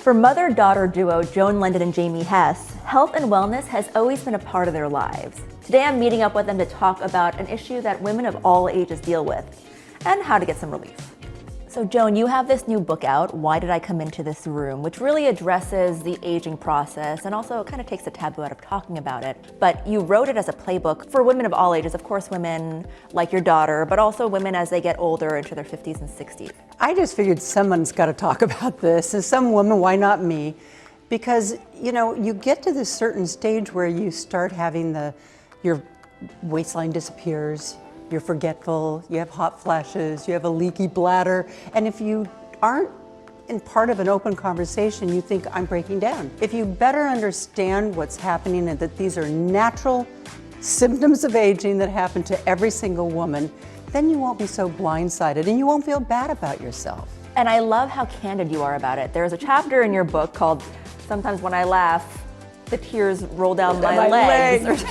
For mother-daughter duo Joan Lunden and Jamie Hess, health and wellness has always been a part of their lives. Today I'm meeting up with them to talk about an issue that women of all ages deal with and how to get some relief. So Joan, you have this new book out, Why Did I Come Into This Room, which really addresses the aging process and also kind of takes the taboo out of talking about it. But you wrote it as a playbook for women of all ages, of course women like your daughter, but also women as they get older into their 50s and 60s. I just figured someone's got to talk about this, and some woman, why not me? Because, you know, you get to this certain stage where you start having your waistline disappears, you're forgetful, you have hot flashes, you have a leaky bladder, and if you aren't in part of an open conversation, you think, I'm breaking down. If you better understand what's happening and that these are natural symptoms of aging that happen to every single woman, then you won't be so blindsided and you won't feel bad about yourself. And I love how candid you are about it. There's a chapter in your book called Sometimes When I Laugh, the tears roll down my legs.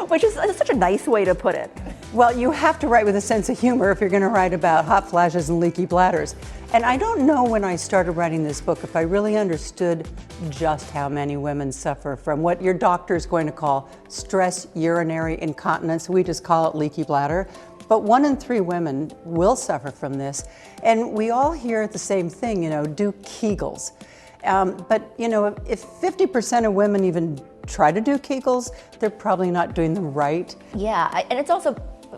Which is such a nice way to put it. Well, you have to write with a sense of humor if you're going to write about hot flashes and leaky bladders. And I don't know when I started writing this book if I really understood just how many women suffer from what your doctor is going to call stress urinary incontinence. We just call it leaky bladder. But 1 in 3 women will suffer from this. And we all hear the same thing, you know, do Kegels. But you know, if 50% of women even try to do Kegels, they're probably not doing them right. Yeah, and it's also,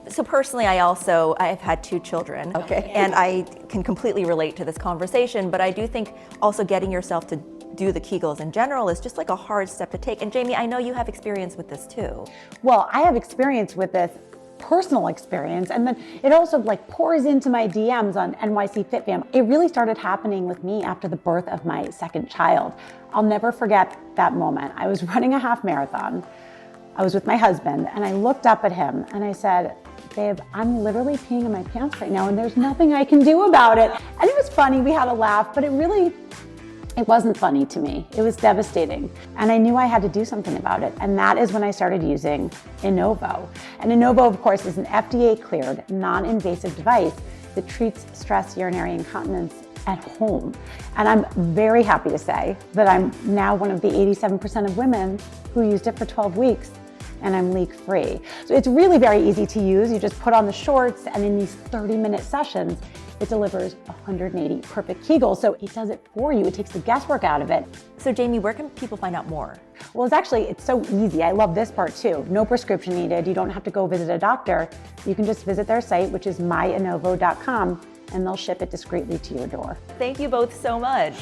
so personally I've had 2 children. Okay. And I can completely relate to this conversation, but I do think also getting yourself to do the Kegels in general is just like a hard step to take. And Jamie, I know you have experience with this too. Well, I have experience with this, personal experience, and then it also like pours into my DMs on NYC Fit Fam. It really started happening with me after the birth of my second child. I'll never forget that moment. I was running a half marathon. I was with my husband and I looked up at him and I said, babe, I'm literally peeing in my pants right now and there's nothing I can do about it. And it was funny, we had a laugh, but it wasn't funny to me. It was devastating. And I knew I had to do something about it. And that is when I started using INNOVO. And INNOVO, of course, is an FDA-cleared, non-invasive device that treats stress urinary incontinence at home. And I'm very happy to say that I'm now one of the 87% of women who used it for 12 weeks. And I'm leak-free. So it's really very easy to use. You just put on the shorts and in these 30-minute sessions, it delivers 180 perfect Kegels. So it does it for you. It takes the guesswork out of it. So Jamie, where can people find out more? Well, it's so easy. I love this part too. No prescription needed. You don't have to go visit a doctor. You can just visit their site, which is myinnovo.com, and they'll ship it discreetly to your door. Thank you both so much.